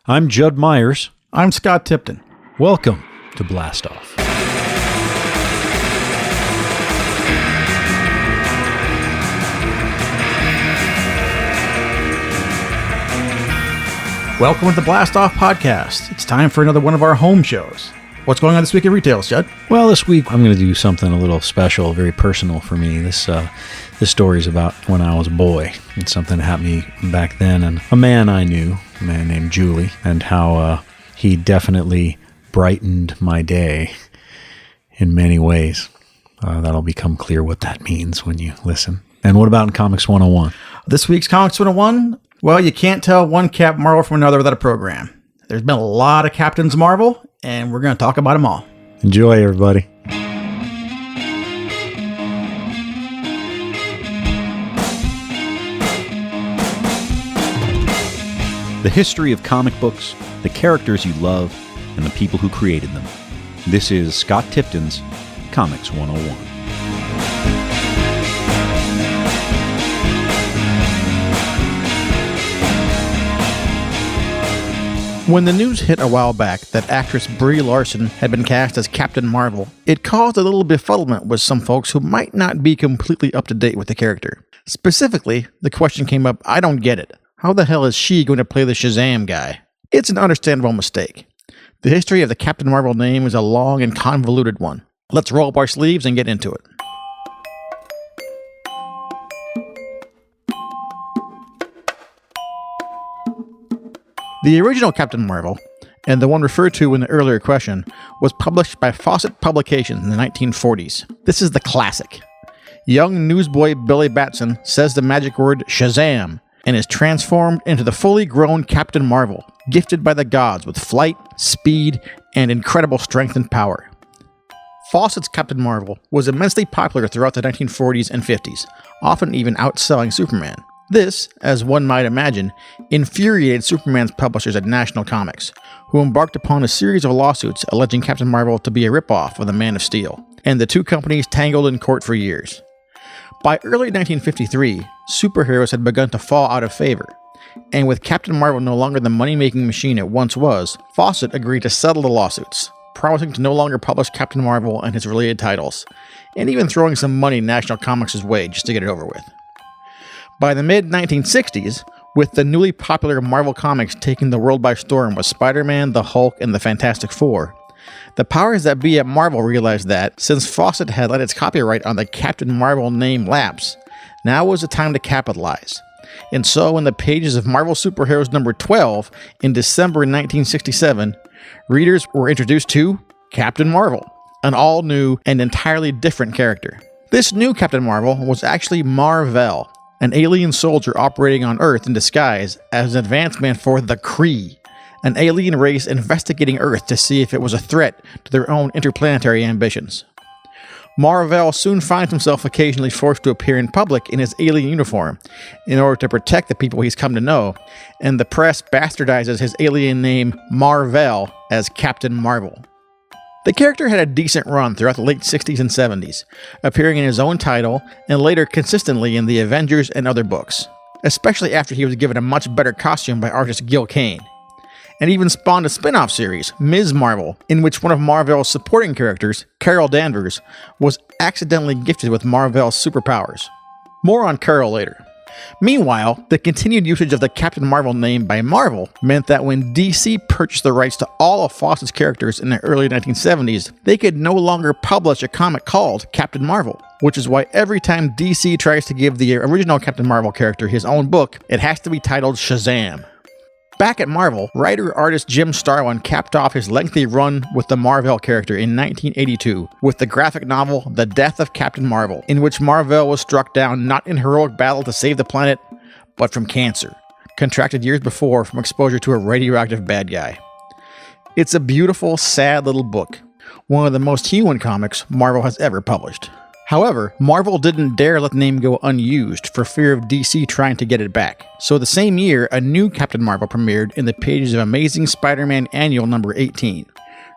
I'm Judd Myers. I'm Scott Tipton. Welcome to Blast Off. Welcome to the Blast Off podcast. It's time for another one of our home shows. What's going on this week in retails, Judd? Well, this week I'm going to do something a little special, very personal for me. This story is about when I was a boy. It's something that happened to me back then, and a man I knew, a man named Julie, and how he definitely brightened my day in many ways. That'll become clear what that means when you listen. And what about in Comics 101? This week's Comics 101, well, you can't tell one Cap Marvel from another without a program. There's been a lot of Captains Marvel, and we're going to talk about them all. Enjoy, everybody. The history of comic books, the characters you love, and the people who created them. This is Scott Tipton's Comics 101. When the news hit a while back that actress Brie Larson had been cast as Captain Marvel, it caused a little befuddlement with some folks who might not be completely up to date with the character. Specifically, the question came up, I don't get it. How the hell is she going to play the Shazam guy? It's an understandable mistake. The history of the Captain Marvel name is a long and convoluted one. Let's roll up our sleeves and get into it. The original Captain Marvel, and the one referred to in the earlier question, was published by Fawcett Publications in the 1940s. This is the classic. Young newsboy Billy Batson says the magic word Shazam and is transformed into the fully grown Captain Marvel, gifted by the gods with flight, speed, and incredible strength and power. Fawcett's Captain Marvel was immensely popular throughout the 1940s and 50s, often even outselling Superman. This, as one might imagine, infuriated Superman's publishers at National Comics, who embarked upon a series of lawsuits alleging Captain Marvel to be a ripoff of the Man of Steel, and the two companies tangled in court for years. By early 1953, superheroes had begun to fall out of favor, and with Captain Marvel no longer the money-making machine it once was, Fawcett agreed to settle the lawsuits, promising to no longer publish Captain Marvel and his related titles, and even throwing some money National Comics' way just to get it over with. By the mid-1960s, with the newly popular Marvel Comics taking the world by storm with Spider-Man, the Hulk, and the Fantastic Four, the powers that be at Marvel realized that, since Fawcett had let its copyright on the Captain Marvel name lapse, now was the time to capitalize. And so, in the pages of Marvel Superheroes number 12, in December 1967, readers were introduced to Captain Marvel, an all-new and entirely different character. This new Captain Marvel was actually Mar-Vell, an alien soldier operating on Earth in disguise as an advancement for the Kree, an alien race investigating Earth to see if it was a threat to their own interplanetary ambitions. Mar-Vell soon finds himself occasionally forced to appear in public in his alien uniform in order to protect the people he's come to know, and the press bastardizes his alien name Mar-Vell as Captain Marvel. The character had a decent run throughout the late 60s and 70s, appearing in his own title and later consistently in the Avengers and other books, especially after he was given a much better costume by artist Gil Kane, and even spawned a spin-off series, Ms. Marvel, in which one of Mar-Vell's supporting characters, Carol Danvers, was accidentally gifted with Mar-Vell's superpowers. More on Carol later. Meanwhile, the continued usage of the Captain Marvel name by Marvel meant that when DC purchased the rights to all of Fawcett's characters in the early 1970s, they could no longer publish a comic called Captain Marvel, which is why every time DC tries to give the original Captain Marvel character his own book, it has to be titled Shazam. Back at Marvel, writer-artist Jim Starlin capped off his lengthy run with the Mar-Vell character in 1982 with the graphic novel The Death of Captain Marvel, in which Mar-Vell was struck down not in heroic battle to save the planet, but from cancer, contracted years before from exposure to a radioactive bad guy. It's a beautiful, sad little book, one of the most human comics Marvel has ever published. However, Marvel didn't dare let the name go unused for fear of DC trying to get it back. So the same year, a new Captain Marvel premiered in the pages of Amazing Spider-Man Annual number 18.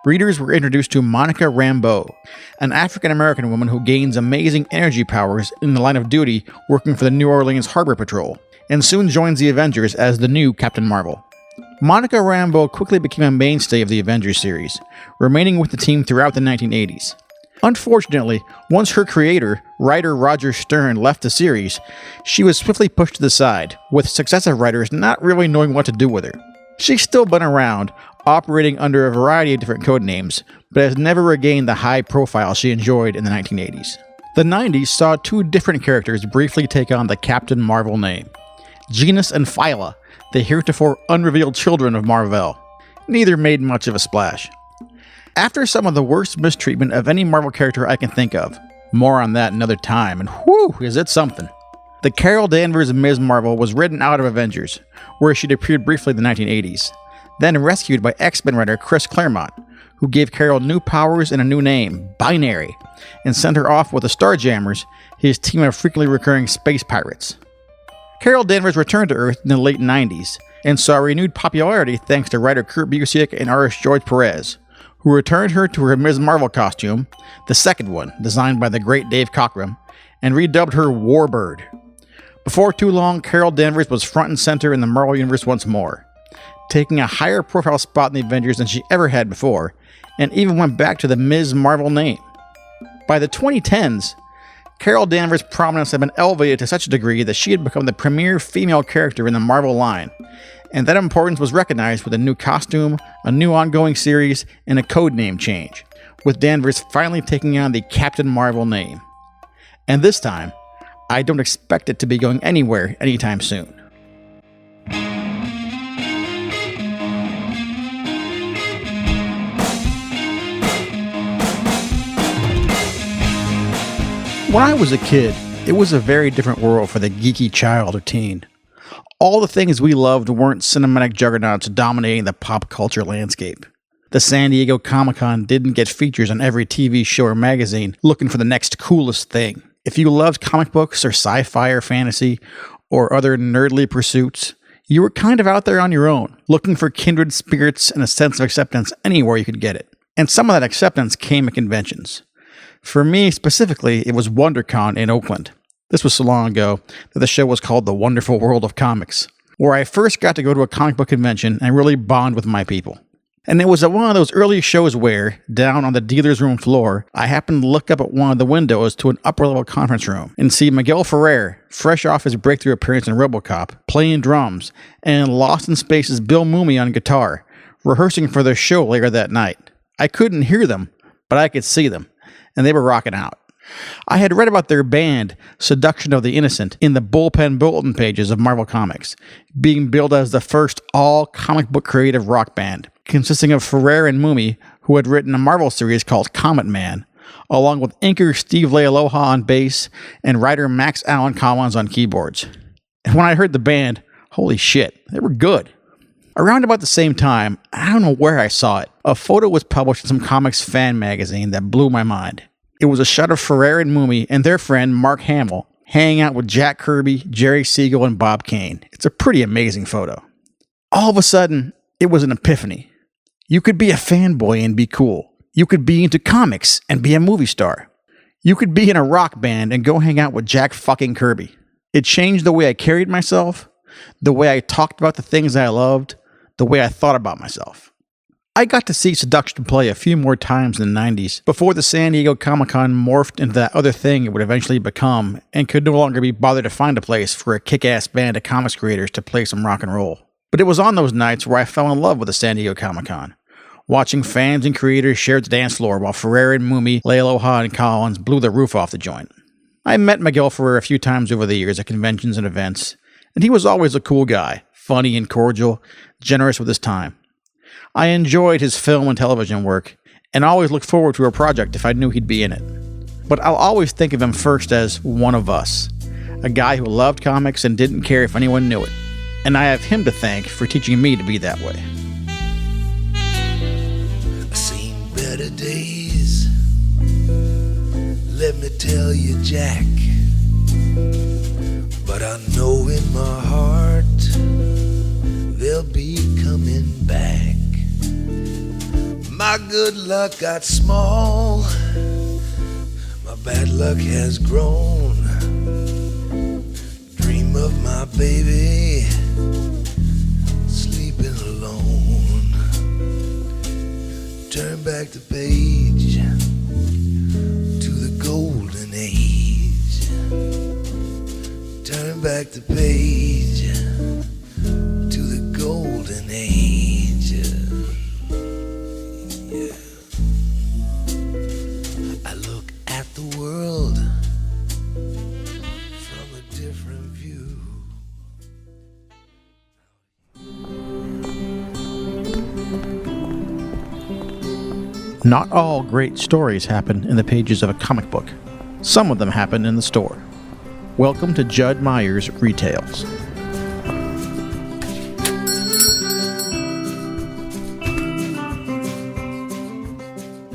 Readers were introduced to Monica Rambeau, an African-American woman who gains amazing energy powers in the line of duty working for the New Orleans Harbor Patrol, and soon joins the Avengers as the new Captain Marvel. Monica Rambeau quickly became a mainstay of the Avengers series, remaining with the team throughout the 1980s. Unfortunately, once her creator, writer Roger Stern, left the series, she was swiftly pushed to the side, with successive writers not really knowing what to do with her. She's still been around, operating under a variety of different code names, but has never regained the high profile she enjoyed in the 1980s. The 90s saw two different characters briefly take on the Captain Marvel name: Genus and Phyla, the heretofore unrevealed children of Marvel. Neither made much of a splash. After some of the worst mistreatment of any Marvel character I can think of, more on that another time, and whew, is it something. The Carol Danvers Ms. Marvel was written out of Avengers, where she'd appeared briefly in the 1980s, then rescued by X-Men writer Chris Claremont, who gave Carol new powers and a new name, Binary, and sent her off with the Starjammers, his team of frequently recurring space pirates. Carol Danvers returned to Earth in the late 90s, and saw renewed popularity thanks to writer Kurt Busiek and artist George Perez, who returned her to her Ms. Marvel costume, the second one, designed by the great Dave Cockrum, and redubbed her Warbird. Before too long, Carol Danvers was front and center in the Marvel Universe once more, taking a higher profile spot in the Avengers than she ever had before, and even went back to the Ms. Marvel name. By the 2010s, Carol Danvers' prominence had been elevated to such a degree that she had become the premier female character in the Marvel line, and that importance was recognized with a new costume, a new ongoing series, and a codename change, with Danvers finally taking on the Captain Marvel name. And this time, I don't expect it to be going anywhere anytime soon. When I was a kid, it was a very different world for the geeky child or teen. All the things we loved weren't cinematic juggernauts dominating the pop culture landscape. The San Diego Comic-Con didn't get features on every TV show or magazine looking for the next coolest thing. If you loved comic books or sci-fi or fantasy or other nerdly pursuits, you were kind of out there on your own, looking for kindred spirits and a sense of acceptance anywhere you could get it. And some of that acceptance came at conventions. For me specifically, it was WonderCon in Oakland. This was so long ago that the show was called The Wonderful World of Comics, where I first got to go to a comic book convention and really bond with my people. And it was at one of those early shows where, down on the dealer's room floor, I happened to look up at one of the windows to an upper-level conference room and see Miguel Ferrer, fresh off his breakthrough appearance in RoboCop, playing drums, and Lost in Space's Bill Mumy on guitar, rehearsing for their show later that night. I couldn't hear them, but I could see them, and they were rocking out. I had read about their band, Seduction of the Innocent, in the bullpen bulletin pages of Marvel Comics, being billed as the first all-comic book creative rock band, consisting of Ferrer and Mumy, who had written a Marvel series called Comet Man, along with inker Steve Leialoha on bass and writer Max Allan Collins on keyboards. And when I heard the band, holy shit, they were good. Around about the same time, I don't know where I saw it, a photo was published in some comics fan magazine that blew my mind. It was a shot of Ferrer and Mumy and their friend Mark Hamill hanging out with Jack Kirby, Jerry Siegel, and Bob Kane. It's a pretty amazing photo. All of a sudden, it was an epiphany. You could be a fanboy and be cool. You could be into comics and be a movie star. You could be in a rock band and go hang out with Jack fucking Kirby. It changed the way I carried myself, the way I talked about the things I loved, the way I thought about myself. I got to see Seduction play a few more times in the 90s before the San Diego Comic-Con morphed into that other thing it would eventually become and could no longer be bothered to find a place for a kick-ass band of comics creators to play some rock and roll. But it was on those nights where I fell in love with the San Diego Comic-Con, watching fans and creators share the dance floor while Ferrer and Mumy, Leialoha, and Collins blew the roof off the joint. I met Miguel Ferrer a few times over the years at conventions and events, and he was always a cool guy, funny and cordial, generous with his time. I enjoyed his film and television work, and always looked forward to a project if I knew he'd be in it. But I'll always think of him first as one of us, a guy who loved comics and didn't care if anyone knew it. And I have him to thank for teaching me to be that way. I've seen better days, let me tell you, Jack. But I know in my heart they'll be coming back. My good luck got small, my bad luck has grown. Dream of my baby sleeping alone. Turn back the page to the golden age. Turn back the page to the golden age. Yeah. I look at the world from a different view. Not all great stories happen in the pages of a comic book. Some of them happen in the store. Welcome to Judd Meyer's Retails.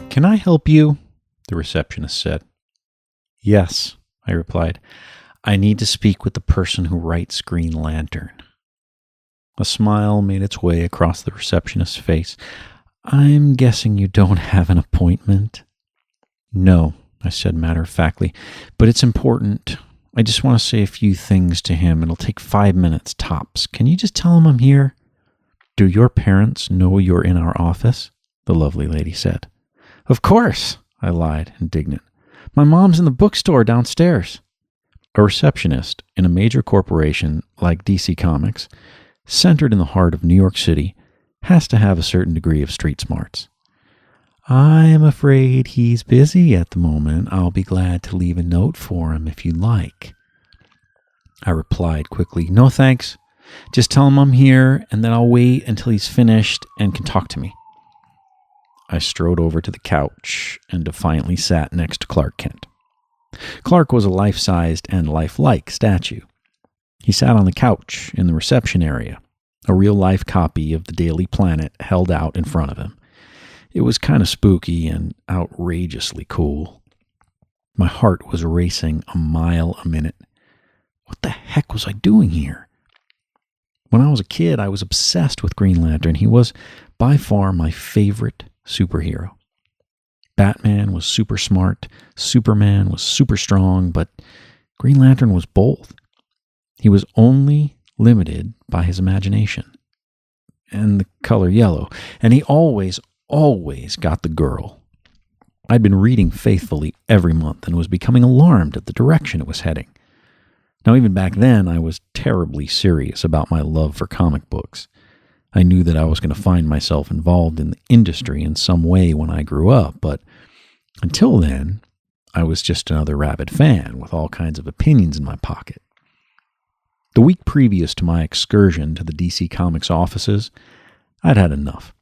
"Can I help you?" the receptionist said. "Yes," I replied. "I need to speak with the person who writes Green Lantern." A smile made its way across the receptionist's face. "I'm guessing you don't have an appointment?" "No," I said matter-of-factly, "but it's important. I just want to say a few things to him. It'll take 5 minutes tops. Can you just tell him I'm here?" "Do your parents know you're in our office?" the lovely lady said. "Of course," I lied, indignant. "My mom's in the bookstore downstairs." A receptionist in a major corporation like DC Comics, centered in the heart of New York City, has to have a certain degree of street smarts. "I'm afraid he's busy at the moment. I'll be glad to leave a note for him if you'd like." I replied quickly, "No thanks. Just tell him I'm here, and then I'll wait until he's finished and can talk to me." I strode over to the couch and defiantly sat next to Clark Kent. Clark was a life-sized and lifelike statue. He sat on the couch in the reception area, a real-life copy of the Daily Planet held out in front of him. It was kind of spooky and outrageously cool. My heart was racing a mile a minute. What the heck was I doing here? When I was a kid, I was obsessed with Green Lantern. He was by far my favorite superhero. Batman was super smart, Superman was super strong, but Green Lantern was both. He was only limited by his imagination and the color yellow, and he always got the girl. I'd been reading faithfully every month and was becoming alarmed at the direction it was heading. Now, even back then, I was terribly serious about my love for comic books. I knew that I was going to find myself involved in the industry in some way when I grew up, but until then, I was just another rabid fan with all kinds of opinions in my pocket. The week previous to my excursion to the DC Comics offices, I'd had enough.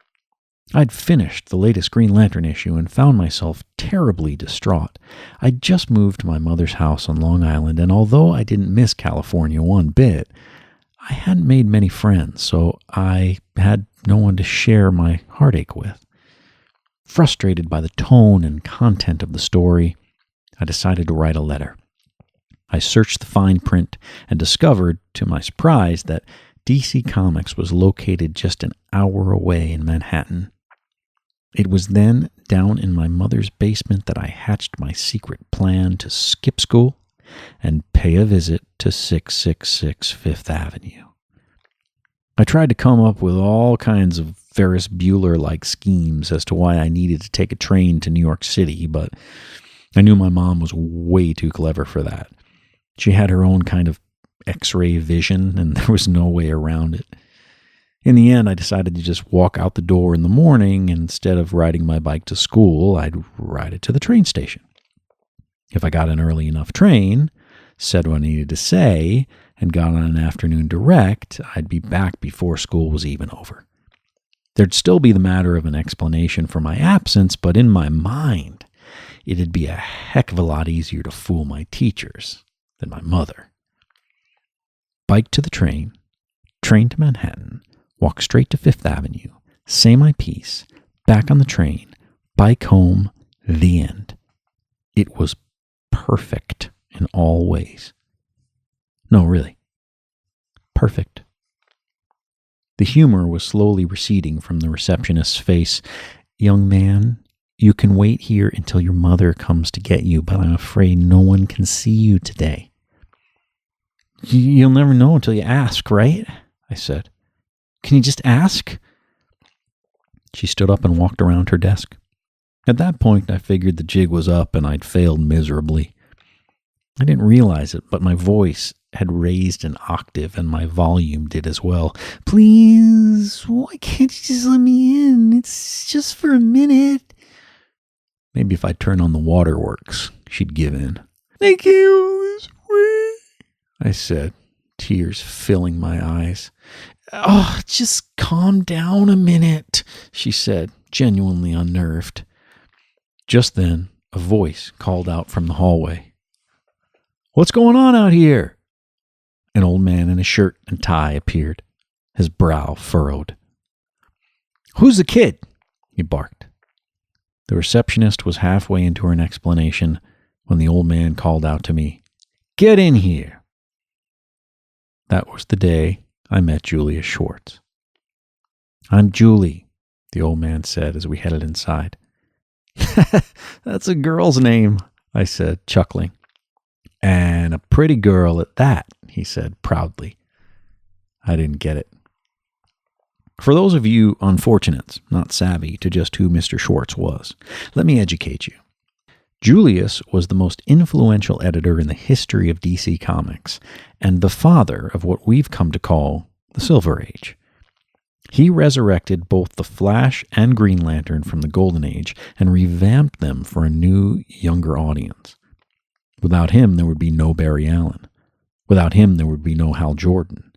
I'd finished the latest Green Lantern issue and found myself terribly distraught. I'd just moved to my mother's house on Long Island, and although I didn't miss California one bit, I hadn't made many friends, so I had no one to share my heartache with. Frustrated by the tone and content of the story, I decided to write a letter. I searched the fine print and discovered, to my surprise, that DC Comics was located just an hour away in Manhattan. It was then down in my mother's basement that I hatched my secret plan to skip school and pay a visit to 666 Fifth Avenue. I tried to come up with all kinds of Ferris Bueller-like schemes as to why I needed to take a train to New York City, but I knew my mom was way too clever for that. She had her own kind of X-ray vision, and there was no way around it. In the end, I decided to just walk out the door in the morning. Instead of riding my bike to school, I'd ride it to the train station. If I got an early enough train, said what I needed to say, and got on an afternoon direct, I'd be back before school was even over. There'd still be the matter of an explanation for my absence, but in my mind, it'd be a heck of a lot easier to fool my teachers than my mother. Bike to the train to Manhattan, walk straight to Fifth Avenue, say my piece, back on the train, bike home, the end. It was perfect in all ways. No, really. Perfect. The humor was slowly receding from the receptionist's face. "Young man, you can wait here until your mother comes to get you, but I'm afraid no one can see you today." "You'll never know until you ask, right?" I said. "Can you just ask?" She stood up and walked around her desk. At that point, I figured the jig was up and I'd failed miserably. I didn't realize it, but my voice had raised an octave and my volume did as well. "Please, why can't you just let me in? It's just for a minute." Maybe if I turn on the waterworks, she'd give in. "I can't all this way," I said, tears filling my eyes. "Oh, just calm down a minute," she said, genuinely unnerved. Just then, a voice called out from the hallway. "What's going on out here?" An old man in a shirt and tie appeared, his brow furrowed. "Who's the kid?" he barked. The receptionist was halfway into her explanation when the old man called out to me, "Get in here." That was the day I met Julia Schwartz. "I'm Julie," the old man said as we headed inside. "That's a girl's name," I said, chuckling. "And a pretty girl at that," he said proudly. I didn't get it. For those of you unfortunates, not savvy to just who Mr. Schwartz was, let me educate you. Julius was the most influential editor in the history of DC Comics, and the father of what we've come to call the Silver Age. He resurrected both the Flash and Green Lantern from the Golden Age and revamped them for a new, younger audience. Without him, there would be no Barry Allen. Without him, there would be no Hal Jordan.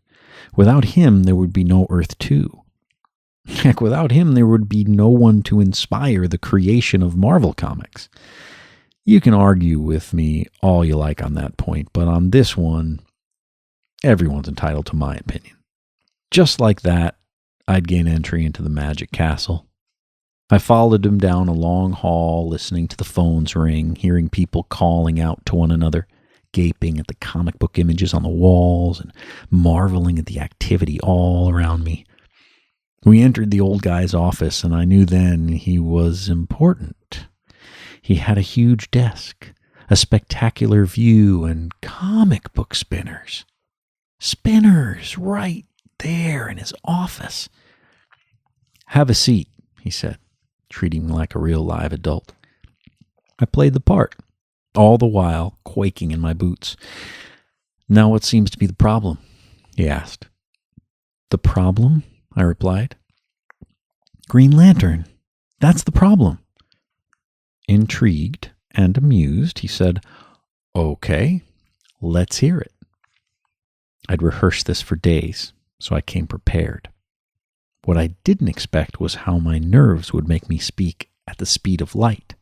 Without him, there would be no Earth 2. Heck, without him, there would be no one to inspire the creation of Marvel Comics. You can argue with me all you like on that point, but on this one, everyone's entitled to my opinion. Just like that, I'd gain entry into the Magic Castle. I followed him down a long hall, listening to the phones ring, hearing people calling out to one another, gaping at the comic book images on the walls, and marveling at the activity all around me. We entered the old guy's office, and I knew then he was important. He had a huge desk, a spectacular view, and comic book spinners. Spinners right there in his office. "Have a seat," he said, treating me like a real live adult. I played the part, all the while quaking in my boots. "Now what seems to be the problem?" he asked. "The problem?" I replied. "Green Lantern. That's the problem." Intrigued and amused, he said, "Okay, let's hear it." I'd rehearsed this for days, so I came prepared. What I didn't expect was how my nerves would make me speak at the speed of light.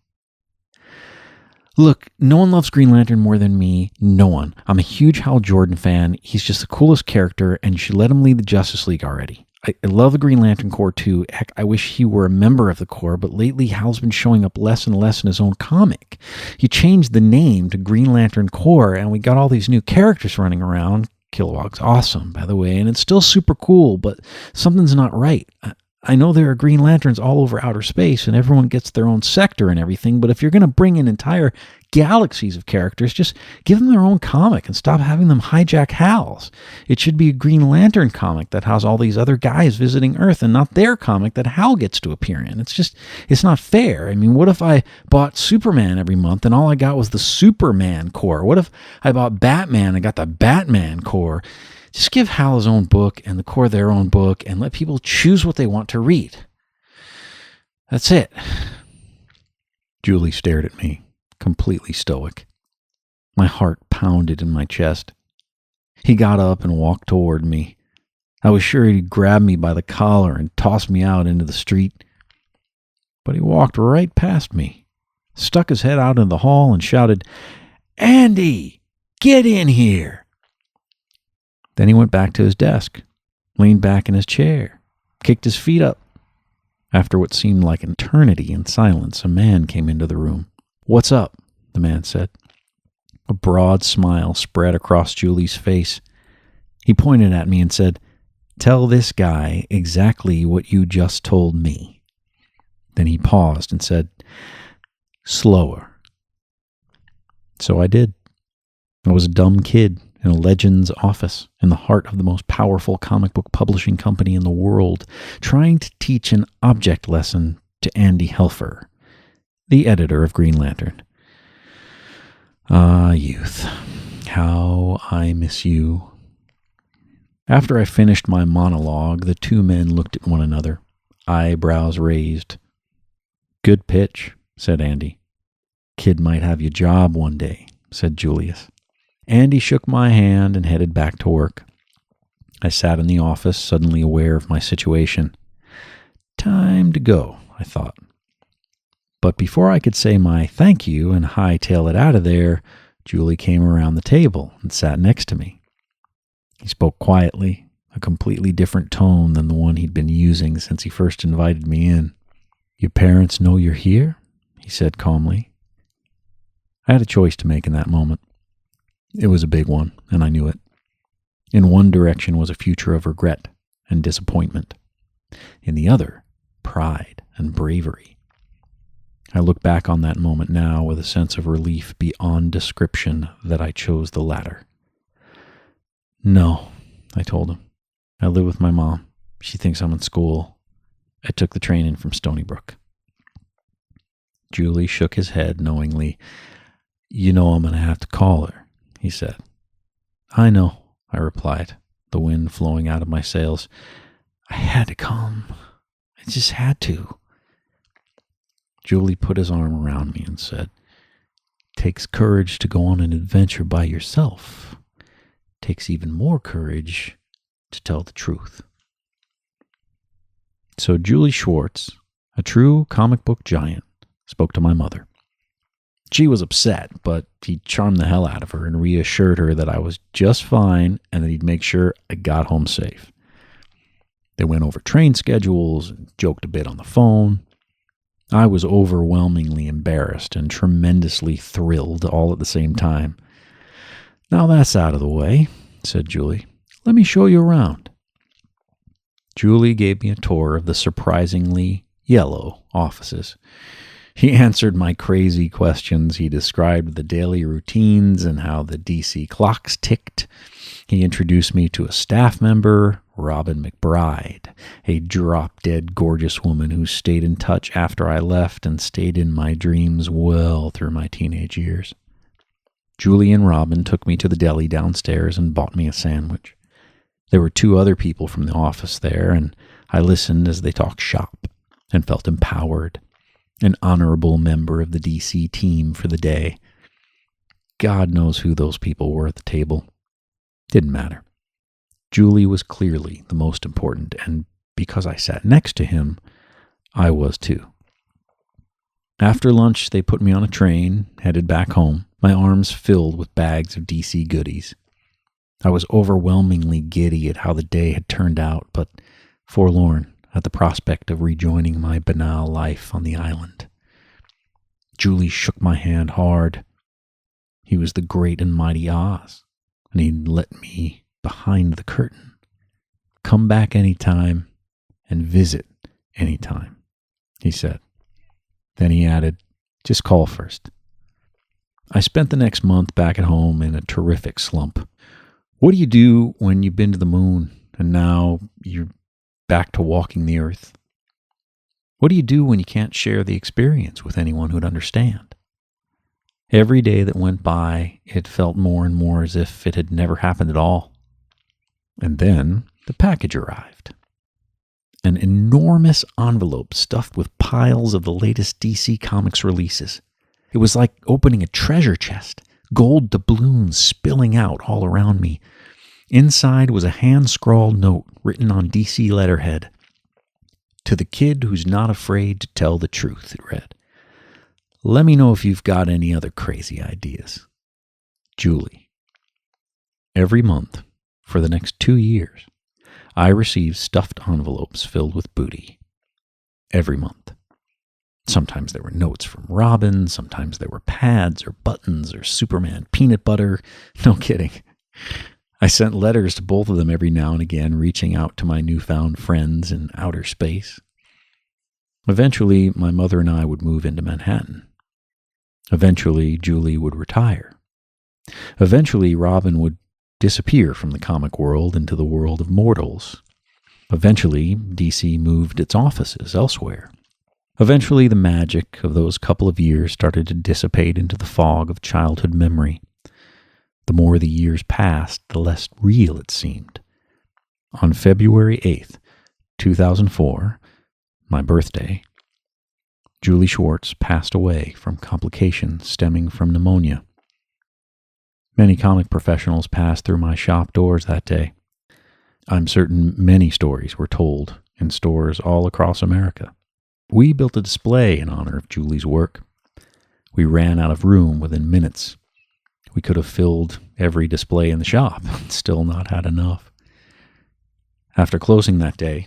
"Look, no one loves Green Lantern more than me. No one. I'm a huge Hal Jordan fan. He's just the coolest character, and you should let him lead the Justice League already. I love the Green Lantern Corps too. Heck, I wish he were a member of the Corps, but lately Hal's been showing up less and less in his own comic. He changed the name to Green Lantern Corps, and we got all these new characters running around. Kilowog's awesome, by the way, and it's still super cool, but something's not right. I know there are Green Lanterns all over outer space, and everyone gets their own sector and everything, but if you're going to bring in entire galaxies of characters, just give them their own comic and stop having them hijack Hal's. It should be a Green Lantern comic that has all these other guys visiting Earth and not their comic that Hal gets to appear in. It's not fair. I mean, what if I bought Superman every month and all I got was the Superman Corps? What if I bought Batman and got the Batman Corps? Just give Hal his own book and the Corps their own book and let people choose what they want to read. That's it." Julie stared at me, completely stoic. My heart pounded in my chest. He got up and walked toward me. I was sure he'd grab me by the collar and toss me out into the street. But he walked right past me, stuck his head out in the hall and shouted, "Andy, get in here!" Then he went back to his desk, leaned back in his chair, kicked his feet up. After what seemed like an eternity in silence, a man came into the room. "What's up?" the man said. A broad smile spread across Julie's face. He pointed at me and said, "Tell this guy exactly what you just told me." Then he paused and said, "Slower." So I did. I was a dumb kid, in a Legends office in the heart of the most powerful comic book publishing company in the world, trying to teach an object lesson to Andy Helfer, the editor of Green Lantern. Ah, youth, how I miss you. After I finished my monologue, the two men looked at one another, eyebrows raised. Good pitch, said Andy. Kid might have your job one day, said Julius. Andy shook my hand and headed back to work. I sat in the office, suddenly aware of my situation. Time to go, I thought. But before I could say my thank you and hightail it out of there, Julie came around the table and sat next to me. He spoke quietly, a completely different tone than the one he'd been using since he first invited me in. Your parents know you're here? He said calmly. I had a choice to make in that moment. It was a big one, and I knew it. In one direction was a future of regret and disappointment. In the other, pride and bravery. I look back on that moment now with a sense of relief beyond description that I chose the latter. No, I told him. I live with my mom. She thinks I'm in school. I took the train in from Stony Brook. Julie shook his head knowingly. You know I'm going to have to call her, he said. I know, I replied, the wind flowing out of my sails. I had to come. I just had to. Julie put his arm around me and said, Takes courage to go on an adventure by yourself. Takes even more courage to tell the truth. So Julie Schwartz, a true comic book giant, spoke to my mother. She was upset, but he charmed the hell out of her and reassured her that I was just fine and that he'd make sure I got home safe. They went over train schedules and joked a bit on the phone. I was overwhelmingly embarrassed and tremendously thrilled all at the same time. Now that's out of the way, said Julie. Let me show you around. Julie gave me a tour of the surprisingly yellow offices. He answered my crazy questions. He described the daily routines and how the DC clocks ticked. He introduced me to a staff member, Robin McBride, a drop-dead gorgeous woman who stayed in touch after I left and stayed in my dreams well through my teenage years. Julie and Robin took me to the deli downstairs and bought me a sandwich. There were two other people from the office there, and I listened as they talked shop and felt empowered, an honorable member of the DC team for the day. God knows who those people were at the table. Didn't matter. Julie was clearly the most important, and because I sat next to him, I was too. After lunch, they put me on a train, headed back home, my arms filled with bags of DC goodies. I was overwhelmingly giddy at how the day had turned out, but forlorn at the prospect of rejoining my banal life on the island. Julie shook my hand hard. He was the great and mighty Oz, and he'd let me behind the curtain. Come back anytime and visit anytime, he said. Then he added, just call first. I spent the next month back at home in a terrific slump. What do you do when you've been to the moon and now you're back to walking the earth? What do you do when you can't share the experience with anyone who'd understand? Every day that went by, it felt more and more as if it had never happened at all. And then the package arrived. An enormous envelope stuffed with piles of the latest DC Comics releases. It was like opening a treasure chest, gold doubloons spilling out all around me. Inside was a hand-scrawled note written on DC letterhead. To the kid who's not afraid to tell the truth, it read. Let me know if you've got any other crazy ideas. Julie. Every month, for the next 2 years, I received stuffed envelopes filled with booty. Every month. Sometimes there were notes from Robin, sometimes there were pads or buttons or Superman peanut butter. No kidding. I sent letters to both of them every now and again, reaching out to my newfound friends in outer space. Eventually, my mother and I would move into Manhattan. Eventually, Julie would retire. Eventually, Robin would disappear from the comic world into the world of mortals. Eventually, DC moved its offices elsewhere. Eventually, the magic of those couple of years started to dissipate into the fog of childhood memory. The more the years passed, the less real it seemed. On February 8th, 2004, my birthday, Julie Schwartz passed away from complications stemming from pneumonia. Many comic professionals passed through my shop doors that day. I'm certain many stories were told in stores all across America. We built a display in honor of Julie's work. We ran out of room within minutes. We could have filled every display in the shop and still not had enough. After closing that day,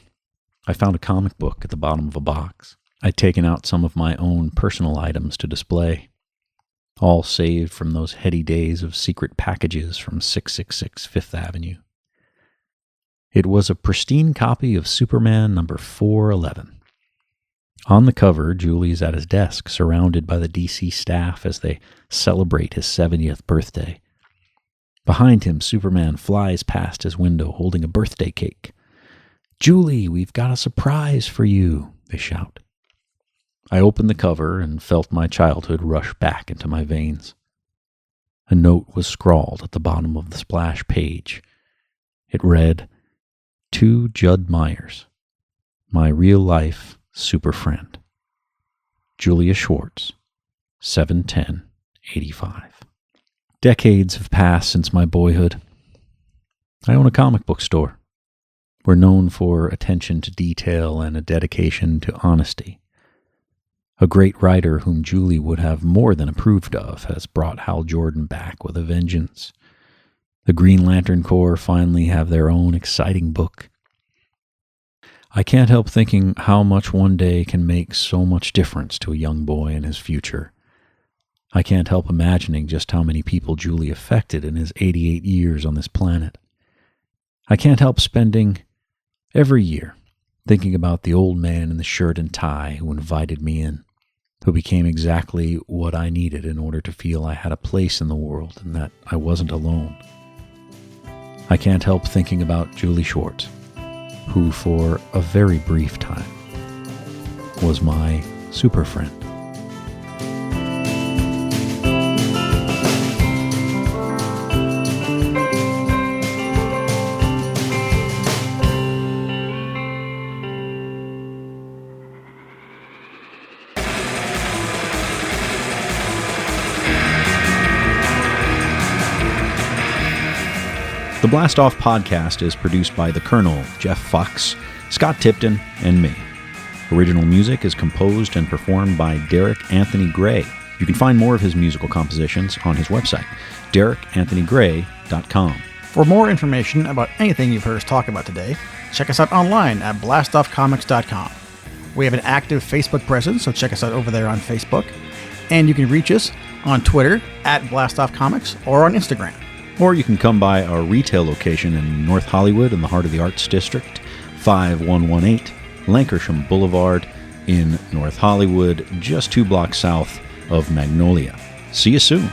I found a comic book at the bottom of a box. I'd taken out some of my own personal items to display, all saved from those heady days of secret packages from 666 Fifth Avenue. It was a pristine copy of Superman number 411. On the cover, Julie is at his desk, surrounded by the DC staff as they celebrate his 70th birthday. Behind him, Superman flies past his window holding a birthday cake. "Julie, we've got a surprise for you," they shout. I opened the cover and felt my childhood rush back into my veins. A note was scrawled at the bottom of the splash page. It read, "To Judd Myers, my real-life super friend. Julia Schwartz, 7/10/85." Decades have passed since my boyhood. I own a comic book store. We're known for attention to detail and a dedication to honesty. A great writer whom Julie would have more than approved of has brought Hal Jordan back with a vengeance. The Green Lantern Corps finally have their own exciting book. I can't help thinking how much one day can make so much difference to a young boy and his future. I can't help imagining just how many people Julie affected in his 88 years on this planet. I can't help spending every year thinking about the old man in the shirt and tie who invited me in, who became exactly what I needed in order to feel I had a place in the world and that I wasn't alone. I can't help thinking about Julie Schwartz, who for a very brief time was my super friend. The Blast Off podcast is produced by The Colonel, Jeff Fox, Scott Tipton, and me. Original music is composed and performed by Derek Anthony Gray. You can find more of his musical compositions on his website, DerekAnthonyGray.com. For more information about anything you've heard us talk about today, check us out online at blastoffcomics.com. We have an active Facebook presence, so check us out over there on Facebook. And you can reach us on Twitter at BlastOffComics or on Instagram. Or you can come by our retail location in North Hollywood in the heart of the Arts District, 5118 Lankershim Boulevard in North Hollywood, just 2 blocks south of Magnolia. See you soon.